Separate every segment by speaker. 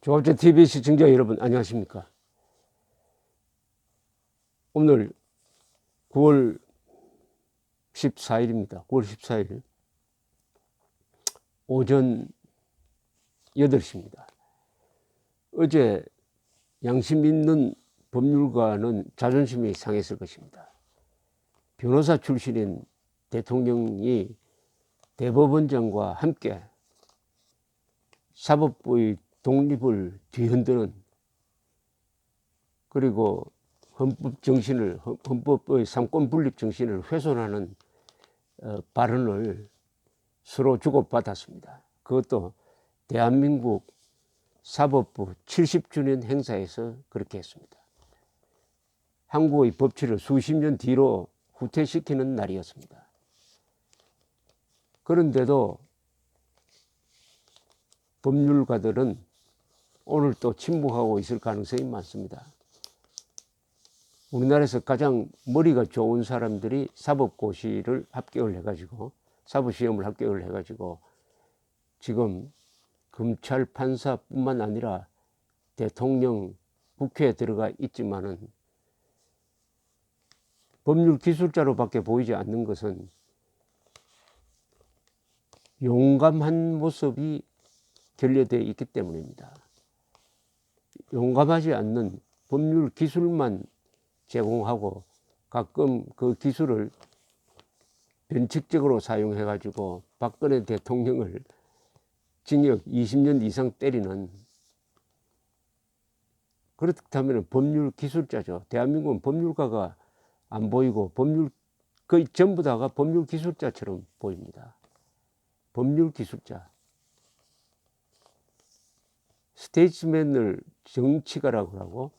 Speaker 1: 조합제 TV 시청자 여러분 안녕하십니까. 오늘 9월 14일입니다. 9월 14일 오전 8시입니다. 어제 양심 있는 법률가는 자존심이 상했을 것입니다. 변호사 출신인 대통령이 대법원장과 함께 사법부의 독립을 뒤흔드는, 그리고 헌법의 삼권 분립 정신을 훼손하는 발언을 서로 주고받았습니다. 그것도 대한민국 사법부 70주년 행사에서 그렇게 했습니다. 한국의 법치를 수십 년 뒤로 후퇴시키는 날이었습니다. 그런데도 법률가들은 오늘 또 침묵하고 있을 가능성이 많습니다. 우리나라에서 가장 머리가 좋은 사람들이 사법고시를 합격을 해가지고, 사법시험을 합격을 해가지고 지금 검찰, 판사뿐만 아니라 대통령, 국회에 들어가 있지만은 법률 기술자로밖에 보이지 않는 것은 용감한 모습이 결여되어 있기 때문입니다. 용감하지 않는 법률 기술만 제공하고 가끔 그 기술을 변칙적으로 사용해 가지고 박근혜 대통령을 징역 20년 이상 때리는, 그렇다면 법률 기술자죠. 대한민국은 법률가가 안 보이고 거의 전부 다가 법률 기술자처럼 보입니다. 법률 기술자. 스테이트맨을 정치가라고 하고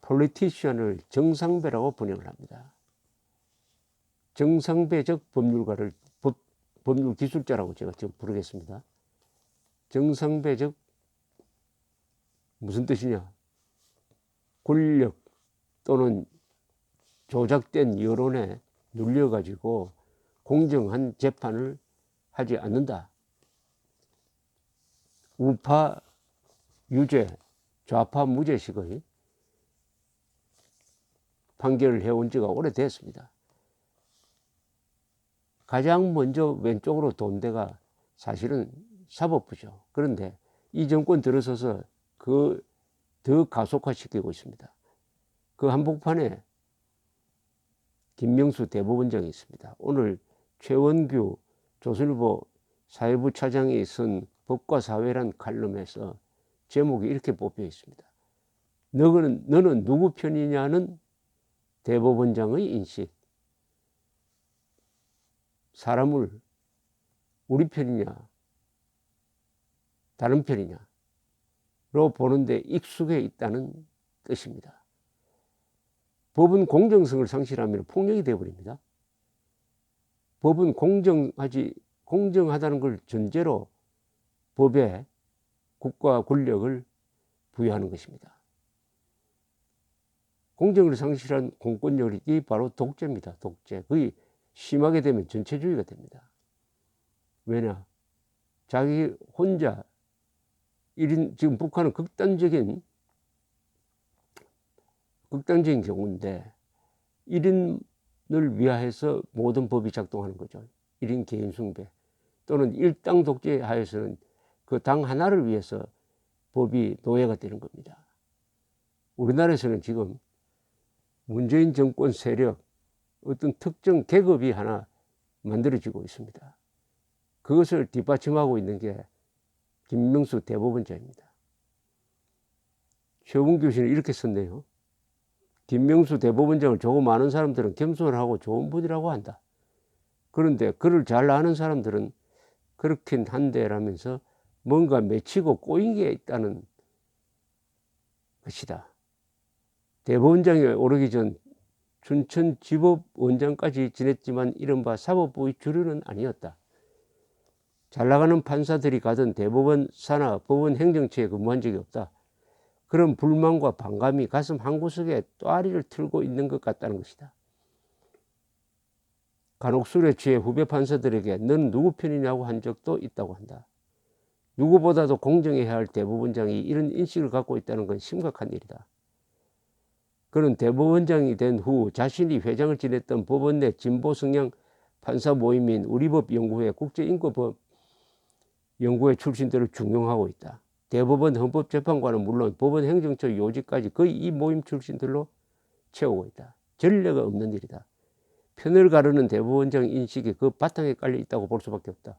Speaker 1: 폴리티시언을 정상배라고 번역을 합니다. 정상배적 법률가를 법률 기술자라고 제가 지금 부르겠습니다. 정상배적 무슨 뜻이냐? 권력 또는 조작된 여론에 눌려가지고 공정한 재판을 하지 않는다. 우파 유죄, 좌파 무죄식의 판결을 해온 지가 오래됐습니다. 가장 먼저 왼쪽으로 돈 데가 사실은 사법부죠. 그런데 이 정권 들어서서 더 가속화시키고 있습니다. 그 한복판에 김명수 대법원장이 있습니다. 오늘 최원규 조선일보 사회부 차장이 쓴 법과 사회란 칼럼에서 제목이 이렇게 뽑혀 있습니다. 너는 누구 편이냐는 대법원장의 인식. 사람을 우리 편이냐 다른 편이냐로 보는데 익숙해 있다는 뜻입니다. 법은 공정성을 상실하면 폭력이 되어버립니다. 법은 공정하다는 걸 전제로 법에 국가 권력을 부여하는 것입니다. 공정을 상실한 공권력이 바로 독재입니다. 독재. 거의 심하게 되면 전체주의가 됩니다. 왜냐? 자기 혼자 지금 북한은 극단적인 경우인데 1인을 위하여서 모든 법이 작동하는 거죠. 1인 개인 숭배 또는 일당 독재 하에서는 그 당 하나를 위해서 법이 노예가 되는 겁니다. 우리나라에서는 지금 문재인 정권 세력, 어떤 특정 계급이 하나 만들어지고 있습니다. 그것을 뒷받침하고 있는 게 김명수 대법원장입니다. 최원규 씨는 이렇게 썼네요. 김명수 대법원장을 조금 아는 사람들은 겸손하고 좋은 분이라고 한다. 그런데 그를 잘 아는 사람들은 그렇긴 한데라면서 뭔가 맺히고 꼬인 게 있다는 것이다. 대법원장에 오르기 전 춘천지법원장까지 지냈지만 이른바 사법부의 주류는 아니었다. 잘 나가는 판사들이 가던 대법원 산하 법원 행정처에 근무한 적이 없다. 그런 불만과 반감이 가슴 한구석에 또아리를 틀고 있는 것 같다는 것이다. 간혹 술에 취해 후배 판사들에게 넌 누구 편이냐고 한 적도 있다고 한다. 누구보다도 공정해야 할 대법원장이 이런 인식을 갖고 있다는 건 심각한 일이다. 그는 대법원장이 된 후 자신이 회장을 지냈던 법원 내 진보 성향 판사 모임인 우리법연구회 국제인권법 연구회 출신들을 중용하고 있다. 대법원 헌법재판관은 물론 법원 행정처 요직까지 거의 이 모임 출신들로 채우고 있다. 전례가 없는 일이다. 편을 가르는 대법원장 인식이 그 바탕에 깔려 있다고 볼 수밖에 없다.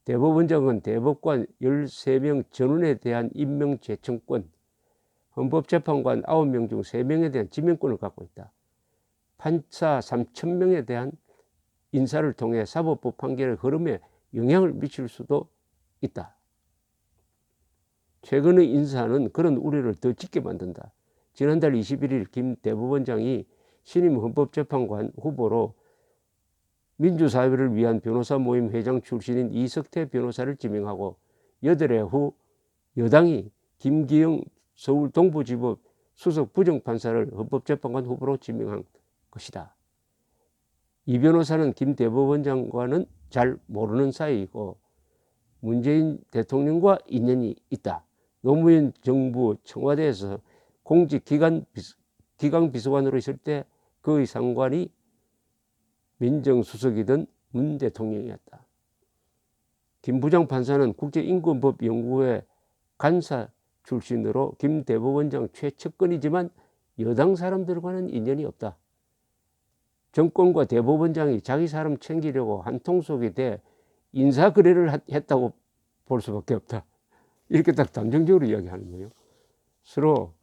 Speaker 1: 대법원장은 대법관 13명 전원에 대한 임명 제청권, 헌법재판관 9명 중 3명에 대한 지명권을 갖고 있다. 판사 3,000명에 대한 인사를 통해 사법부 판결의 흐름에 영향을 미칠 수도 있다. 최근의 인사는 그런 우려를 더 짙게 만든다. 지난달 21일 김 대법원장이 신임 헌법재판관 후보로 민주사회를 위한 변호사 모임 회장 출신인 이석태 변호사를 지명하고 8해 후 여당이 김기영 서울 동부지법 수석 부정판사를 헌법재판관 후보로 지명한 것이다. 이 변호사는 김 대법원장과는 잘 모르는 사이이고 문재인 대통령과 인연이 있다. 노무현 정부 청와대에서 공직기강 비서관으로 있을 때 그의 상관이 민정수석이던 문 대통령이었다. 김 부장판사는 국제인권법연구회 간사 출신으로 김 대법원장 최측근이지만 여당 사람들과는 인연이 없다. 정권과 대법원장이 자기 사람 챙기려고 한통속이 돼 인사거래를 했다고 볼 수밖에 없다. 이렇게 딱 단정적으로 이야기하는 거예요. 서로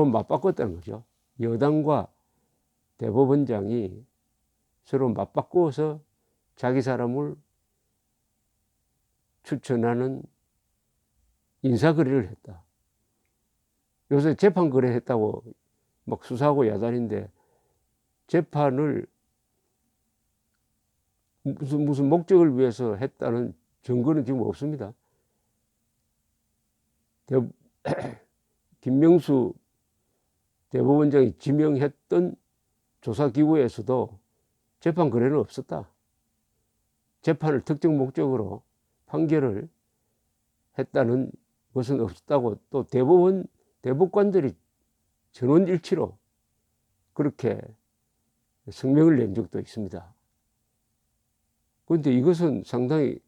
Speaker 1: 맞바꿨다는 거죠. 여당과 대법원장이 서로 맞바꾸어서 자기 사람을 추천하는 인사거래를 했다. 요새 재판거래 했다고 막 수사하고 야단인데 재판을 무슨 목적을 위해서 했다는 증거는 지금 없습니다. 김명수 대법원장이 지명했던 조사기구에서도 재판 거래는 없었다. 재판을 특정 목적으로 판결을 했다는 것은 없었다고 또 대법관들이 전원일치로 그렇게 성명을 낸 적도 있습니다. 그런데 이것은 상당히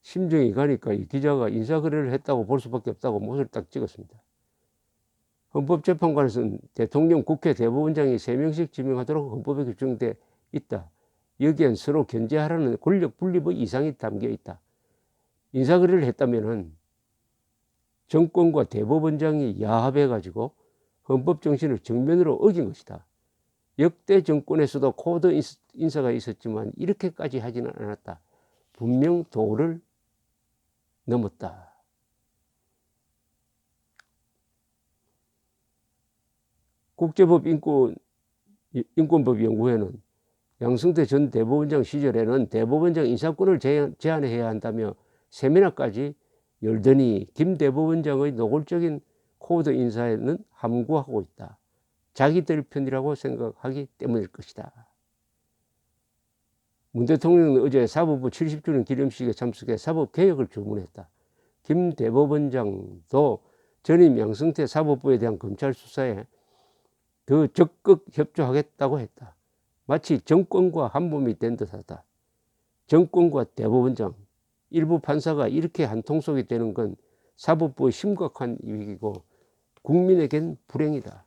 Speaker 1: 심정이 가니까 이 기자가 인사거래를 했다고 볼 수밖에 없다고 못을 딱 찍었습니다. 헌법재판관에서는 대통령, 국회, 대법원장이 3명씩 지명하도록 헌법에 규정돼 있다. 여기엔 서로 견제하라는 권력 분립의 이상이 담겨 있다. 인사거래를 했다면 정권과 대법원장이 야합해가지고 헌법 정신을 정면으로 어긴 것이다. 역대 정권에서도 코드 인사가 있었지만 이렇게까지 하지는 않았다. 분명 도를 넘었다. 국제법 인권법 연구회는 양승태 전 대법원장 시절에는 대법원장 인사권을 제한해야 한다며 세미나까지 열더니 김 대법원장의 노골적인 코드 인사에는 함구하고 있다. 자기들 편이라고 생각하기 때문일 것이다. 문 대통령은 어제 사법부 70주년 기념식에 참석해 사법개혁을 주문했다. 김 대법원장도 전임 양승태 사법부에 대한 검찰 수사에 더 적극 협조하겠다고 했다. 마치 정권과 한몸이 된 듯하다. 정권과 대법원장, 일부 판사가 이렇게 한통속이 되는 건 사법부의 심각한 위기고 국민에겐 불행이다.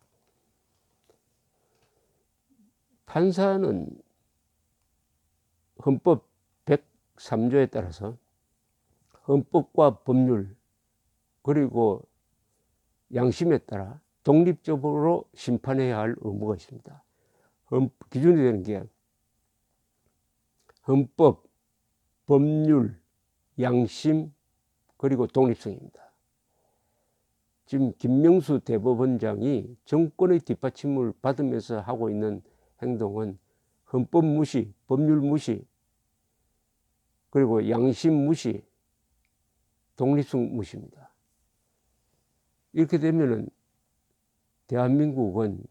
Speaker 1: 판사는 헌법 103조에 따라서 헌법과 법률 그리고 양심에 따라 독립적으로 심판해야 할 의무가 있습니다. 기준이 되는 게 헌법, 법률, 양심 그리고 독립성입니다. 지금 김명수 대법원장이 정권의 뒷받침을 받으면서 하고 있는 행동은 헌법 무시, 법률 무시, 그리고 양심 무시, 독립성 무시입니다. 이렇게 되면은 대한민국은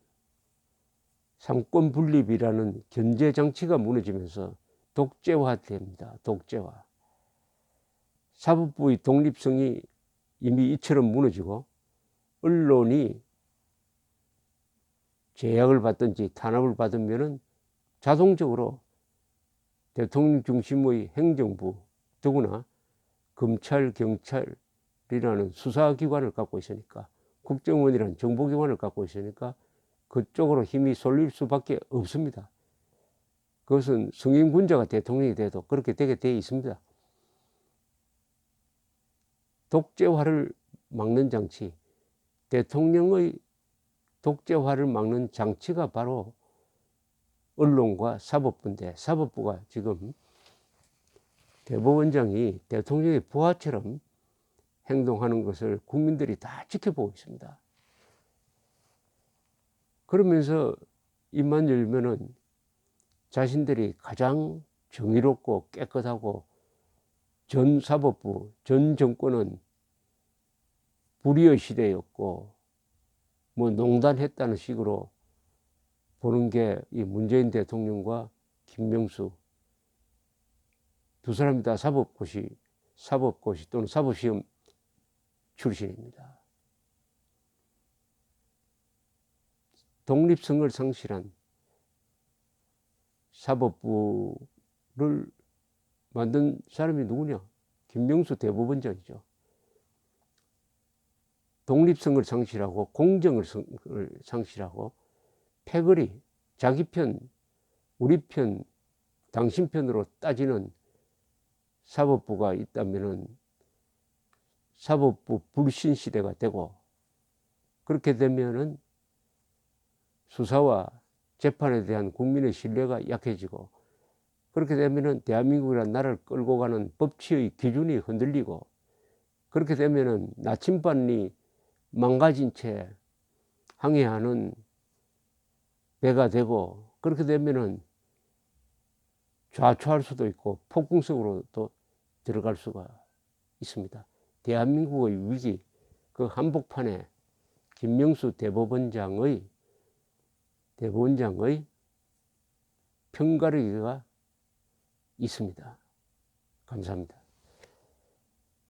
Speaker 1: 삼권 분립이라는 견제 장치가 무너지면서 독재화됩니다. 독재화. 사법부의 독립성이 이미 이처럼 무너지고 언론이 제약을 받든지 탄압을 받으면은 자동적으로 대통령 중심의 행정부, 더구나 검찰, 경찰이라는 수사기관을 갖고 있으니까, 국정원이라는 정보기관을 갖고 있으니까 그쪽으로 힘이 쏠릴 수밖에 없습니다. 그것은 성인군자가 대통령이 돼도 그렇게 되게 돼 있습니다. 독재화를 막는 장치, 대통령의 독재화를 막는 장치가 바로 언론과 사법부인데, 사법부가 지금 대법원장이 대통령의 부하처럼 행동하는 것을 국민들이 다 지켜보고 있습니다. 그러면서 입만 열면은 자신들이 가장 정의롭고 깨끗하고 전 사법부, 전 정권은 불의의 시대였고 뭐 농단했다는 식으로 보는 게 이 문재인 대통령과 김명수 두 사람이 다 사법고시 또는 사법시험 출신입니다. 독립성을 상실한 사법부를 만든 사람이 누구냐? 김명수 대법원장이죠. 독립성을 상실하고 공정을 상실하고 패거리, 자기 편, 우리 편, 당신 편으로 따지는 사법부가 있다면은 사법부 불신 시대가 되고, 그렇게 되면은 수사와 재판에 대한 국민의 신뢰가 약해지고, 그렇게 되면은 대한민국이라는 나라를 끌고 가는 법치의 기준이 흔들리고, 그렇게 되면은 나침반이 망가진 채 항해하는 배가 되고, 그렇게 되면은 좌초할 수도 있고 폭풍성으로도 들어갈 수가 있습니다. 대한민국의 위기, 그 한복판에 김명수 대법원장의 편가르기가 있습니다. 감사합니다.